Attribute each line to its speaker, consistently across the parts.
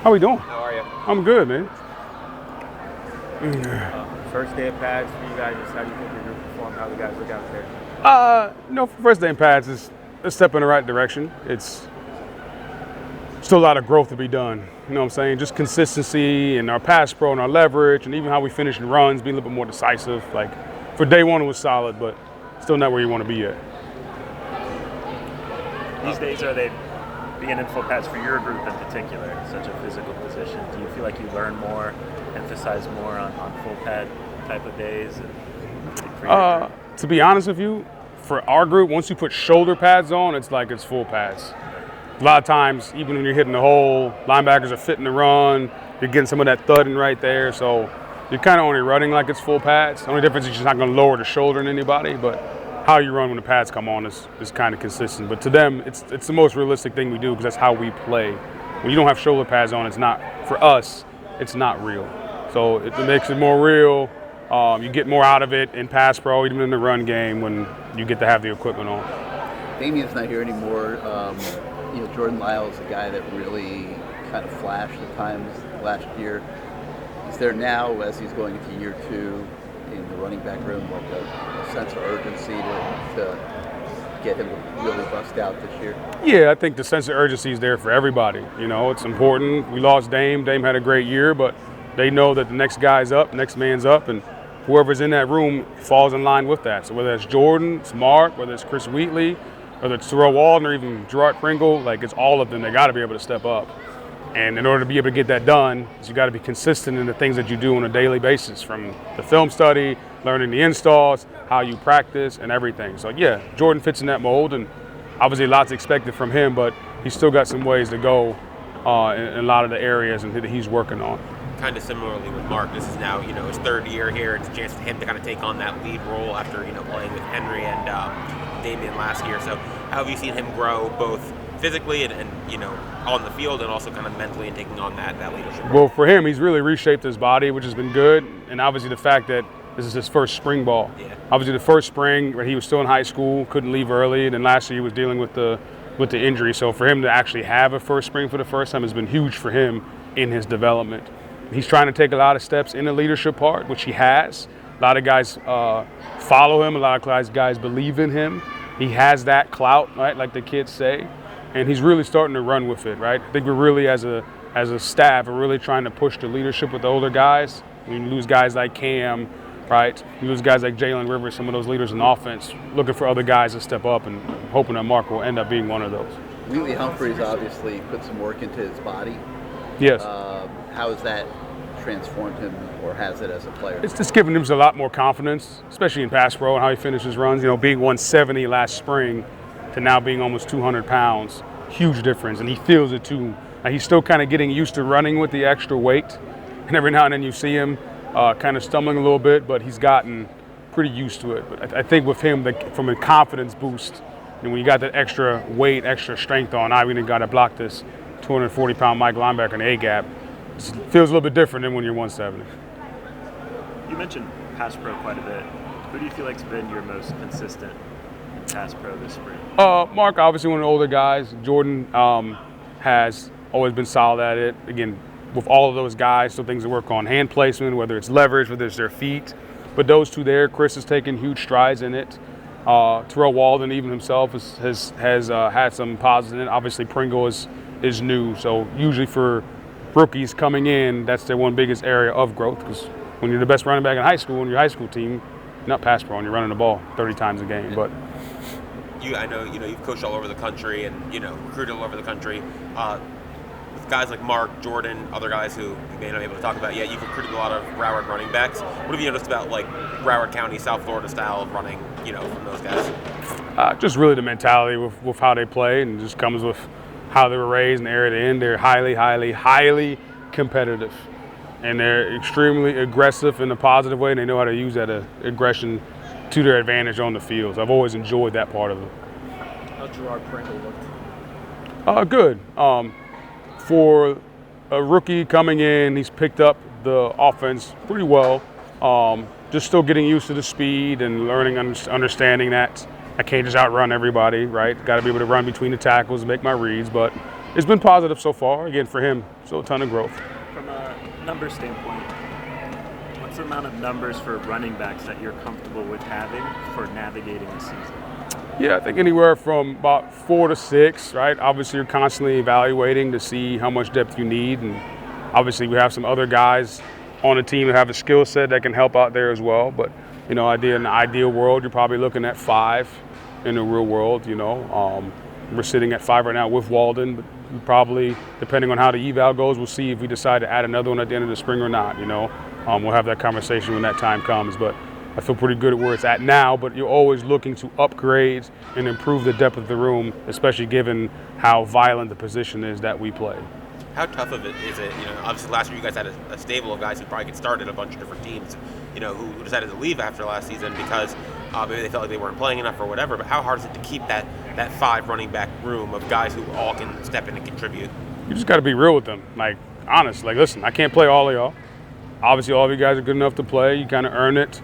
Speaker 1: How we doing?
Speaker 2: How are you?
Speaker 1: I'm good, man.
Speaker 2: First day of pads for you guys. Just how do you think you're going to perform? How the guys look out there?
Speaker 1: First day in pads is a step in the right direction. It's still a lot of growth to be done. You know what I'm saying? Just consistency in our pass pro and our leverage, and even how we finish in runs, be a little bit more decisive. Like for day one, it was solid, but still not where you want to be yet.
Speaker 3: These days, are they being in full pads for your group in particular, such a physical position? Do you feel like you learn more, emphasize more on full pad type of days?
Speaker 1: To be honest with you, for our group, once you put shoulder pads on, it's like it's full pads. A lot of times, even when you're hitting the hole, linebackers are fitting the run, you're getting some of that thudding right there, so you're kind of only running like it's full pads. The only difference is you're just not going to lower the shoulder in anybody, but how you run when the pads come on is kind of consistent. But to them, it's the most realistic thing we do because that's how we play. When you don't have shoulder pads on, it's not, for us, it's not real. So it makes it more real. You get more out of it in pass pro, even in the run game, when you get to have the equipment on.
Speaker 4: Damien's not here anymore. Jordan Lyle's a guy that really kind of flashed at times last year. Is there now, as he's going into year two in the running back room, like a sense of urgency to get him to really bust out this year?
Speaker 1: Yeah, I think the sense of urgency is there for everybody. You know, it's important. We lost Dame. Dame had a great year, but they know that the next guy's up, next man's up, and whoever's in that room falls in line with that. So whether it's Jordan, it's Mark, whether it's Chris Wheatley, whether it's Terrell Walden or even Gerard Pringle, like it's all of them. They got to be able to step up. And in order to be able to get that done, you got to be consistent in the things that you do on a daily basis, from the film study, learning the installs, how you practice, and everything. So yeah, Jordan fits in that mold, and obviously lots expected from him, but he's still got some ways to go in a lot of the areas that he's working on.
Speaker 2: Kind of similarly with Mark, this is now his third year here. It's a chance for him to kind of take on that lead role after playing with Henry and Damien last year. So how have you seen him grow both physically and on the field, and also kind of mentally and taking on that leadership?
Speaker 1: Well, for him, he's really reshaped his body, which has been good, and obviously the fact that this is his first spring ball.
Speaker 2: Yeah.
Speaker 1: Obviously the first spring, he was still in high school, couldn't leave early, and then last year he was dealing with the injury. So for him to actually have a first spring for the first time has been huge for him in his development. He's trying to take a lot of steps in the leadership part, which he has. A lot of guys follow him. A lot of guys believe in him. He has that clout, right, like the kids say, and he's really starting to run with it, right? I think we're really, as a staff, we're really trying to push the leadership with the older guys. We lose guys like Cam, right? We lose guys like Jalen Rivers, some of those leaders in offense, looking for other guys to step up and hoping that Mark will end up being one of those.
Speaker 4: Wheatley Humphreys obviously put some work into his body.
Speaker 1: Yes.
Speaker 4: How has that transformed him, or has it as a player?
Speaker 1: It's just given him a lot more confidence, especially in pass pro and how he finishes runs. Being 170 last spring to now being almost 200 pounds, huge difference, and he feels it too. He's still kind of getting used to running with the extra weight, and every now and then you see him kind of stumbling a little bit, but he's gotten pretty used to it. But I think with him, from a confidence boost, and when you got that extra weight, extra strength on, I really got to block this 240-pound Mike linebacker in the A-gap. It feels a little bit different than when you're 170.
Speaker 3: You mentioned pass pro quite a bit. Who do you feel like's been your most consistent in pass pro this spring?
Speaker 1: Mark, obviously one of the older guys. Jordan has always been solid at it. Again, with all of those guys, so things to work on, hand placement, whether it's leverage, whether it's their feet. But those two there, Chris has taken huge strides in it. Terrell Walden, even himself, has had some positives in it. Obviously, Pringle is new, so usually for rookies coming in, that's their one biggest area of growth, because when you're the best running back in high school, in your high school team, you're not pass pro and you're running the ball 30 times a game. But
Speaker 2: I know you've coached all over the country and recruited all over the country. With guys like Mark, Jordan, other guys who you may not be able to talk about yet, you've recruited a lot of Broward running backs. What have you noticed about like Broward County, South Florida style of running, from those guys?
Speaker 1: Just really the mentality with how they play, and it just comes with how they were raised and the area they're in. They're highly, highly, highly competitive, and they're extremely aggressive in a positive way, and they know how to use that aggression to their advantage on the field. So I've always enjoyed that part of it.
Speaker 5: How Gerard Pringle looked?
Speaker 1: Good. For a rookie coming in, he's picked up the offense pretty well. Just still getting used to the speed and learning, understanding that I can't just outrun everybody, right? Got to be able to run between the tackles and make my reads, but it's been positive so far. Again, for him, still a ton of growth.
Speaker 3: From a number standpoint, what's the amount of numbers for running backs that you're comfortable with having for navigating the season?
Speaker 1: Yeah, I think anywhere from about 4 to 6, right? Obviously, you're constantly evaluating to see how much depth you need. And obviously, we have some other guys on the team that have a skill set that can help out there as well. But, in the ideal world, you're probably looking at 5 in the real world, We're sitting at 5 right now with Walden. But we probably, depending on how the eval goes, we'll see if we decide to add another one at the end of the spring or not, We'll have that conversation when that time comes. But I feel pretty good at where it's at now, but you're always looking to upgrade and improve the depth of the room, especially given how violent the position is that we play.
Speaker 2: How tough of it is it? Obviously last year you guys had a stable of guys who probably could start at a bunch of different teams, who decided to leave after last season because maybe they felt like they weren't playing enough or whatever. But how hard is it to keep that 5 running back room of guys who all can step in and contribute?
Speaker 1: You just got to be real with them. Honest. Listen, I can't play all of y'all. Obviously, all of you guys are good enough to play. You kind of earn it,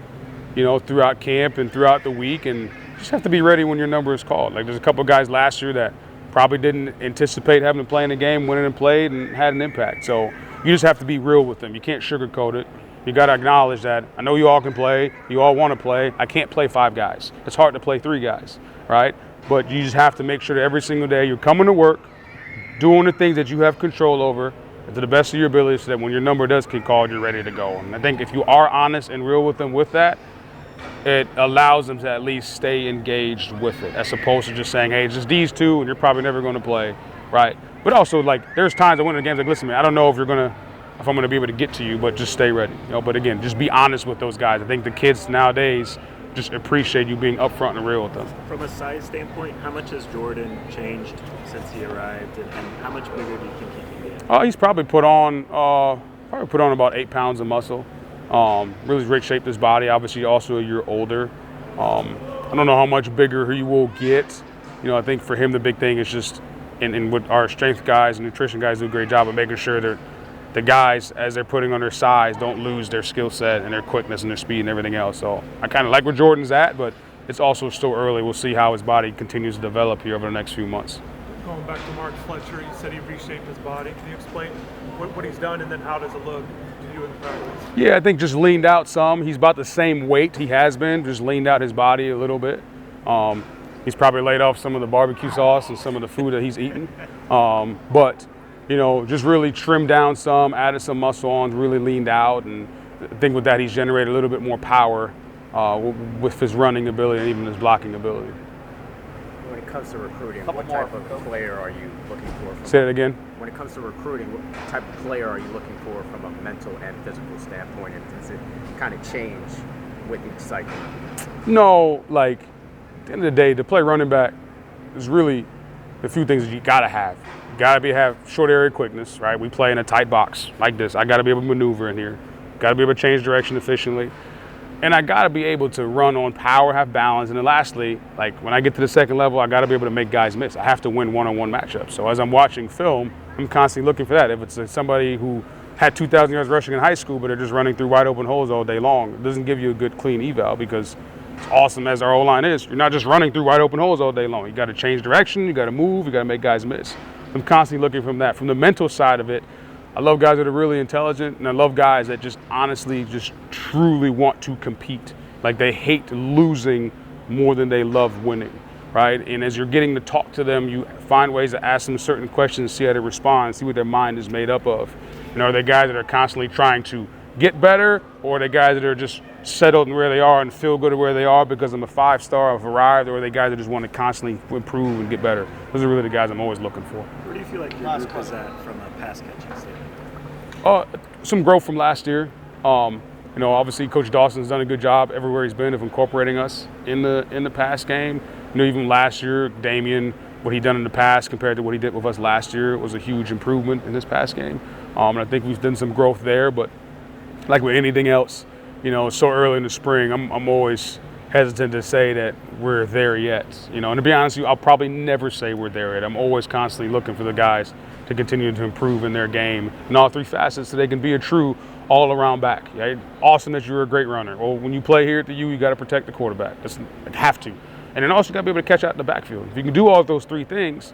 Speaker 1: throughout camp and throughout the week, and you just have to be ready when your number is called. There's a couple guys last year that probably didn't anticipate having to play in a game, went in and played, and had an impact. So you just have to be real with them. You can't sugarcoat it. You got to acknowledge that I know you all can play, you all want to play. I can't play 5 guys. It's hard to play 3 guys, right? But you just have to make sure that every single day you're coming to work, doing the things that you have control over to the best of your ability so that when your number does get called, you're ready to go. And I think if you are honest and real with them with that, it allows them to at least stay engaged with it, as opposed to just saying, hey, it's just these 2 and you're probably never going to play, right? But also, there's times I went in the games listen, man, I don't know if I'm going to be able to get to you, but just stay ready. But again, just be honest with those guys. I think the kids nowadays just appreciate you being upfront and real with them.
Speaker 3: From a size standpoint, how much has Jordan changed since he arrived, and how much bigger do you think he can get?
Speaker 1: He's probably put on about 8 pounds of muscle. Really great shape his body. Obviously, also a year older. I don't know how much bigger he will get. I think for him the big thing is just, and with our strength guys and nutrition guys do a great job of making sure that the guys, as they're putting on their size, don't lose their skill set and their quickness and their speed and everything else. So I kind of like where Jordan's at, but it's also still early. We'll see how his body continues to develop here over the next few months.
Speaker 6: Going back to Mark Fletcher, you said he reshaped his body. Can you explain what he's done, and then how does it look to you in practice?
Speaker 1: Yeah, I think just leaned out some. He's about the same weight he has been, just leaned out his body a little bit. He's probably laid off some of the barbecue sauce and some of the food that he's eaten. But just really trimmed down some, added some muscle on, really leaned out. And I think with that, he's generated a little bit more power with his running ability and even his blocking ability.
Speaker 7: When it comes to recruiting, what type of player are you looking for?
Speaker 1: Say that again?
Speaker 7: When it comes to recruiting, what type of player are you looking for from a mental and physical standpoint? And does it kind of change with each cycle?
Speaker 1: No, at the end of the day, to play running back, there's really a few things that you got to have. You got to have short area quickness, right? We play in a tight box like this. I got to be able to maneuver in here. Got to be able to change direction efficiently. And I got to be able to run on power, have balance. And then lastly, when I get to the second level, I got to be able to make guys miss. I have to win one-on-one matchups. So as I'm watching film, I'm constantly looking for that. If it's somebody who had 2,000 yards rushing in high school, but they're just running through wide open holes all day long, it doesn't give you a good, clean eval, because as awesome as our O-line is, you're not just running through wide open holes all day long. You got to change direction, you got to move, you got to make guys miss. I'm constantly looking from that. From the mental side of it, I love guys that are really intelligent, and I love guys that just honestly just truly want to compete. They hate losing more than they love winning, right? And as you're getting to talk to them, you find ways to ask them certain questions, see how they respond, see what their mind is made up of. Are they guys that are constantly trying to get better, or are they guys that are just settled in where they are and feel good at where they are because I'm a 5-star, I've arrived, or are they guys that just want to constantly improve and get better? Those are really the guys I'm always looking for.
Speaker 3: Where do you feel like your group is at from a pass catching standpoint?
Speaker 1: Some growth from last year. Obviously Coach Dawson's done a good job everywhere he's been of incorporating us in the pass game. Even last year, Damian, what he done in the past compared to what he did with us last year was a huge improvement in this pass game. And I think we've done some growth there, but like with anything else, so early in the spring, I'm always hesitant to say that we're there yet. And to be honest with you, I'll probably never say we're there yet. I'm always constantly looking for the guys to continue to improve in their game in all 3 facets so they can be a true all-around back. Right? Awesome that you're a great runner. Well, when you play here at the U, you got to protect the quarterback. That's have to. And then also got to be able to catch out in the backfield. If you can do all of those 3 things,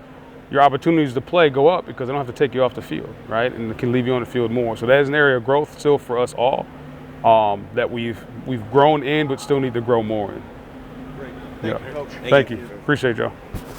Speaker 1: your opportunities to play go up because they don't have to take you off the field, right? And it can leave you on the field more. So that is an area of growth still for us all that we've grown in, but still need to grow more in.
Speaker 6: Great.
Speaker 1: Yeah.
Speaker 6: Thank you, Coach.
Speaker 1: Thank you. Appreciate y'all.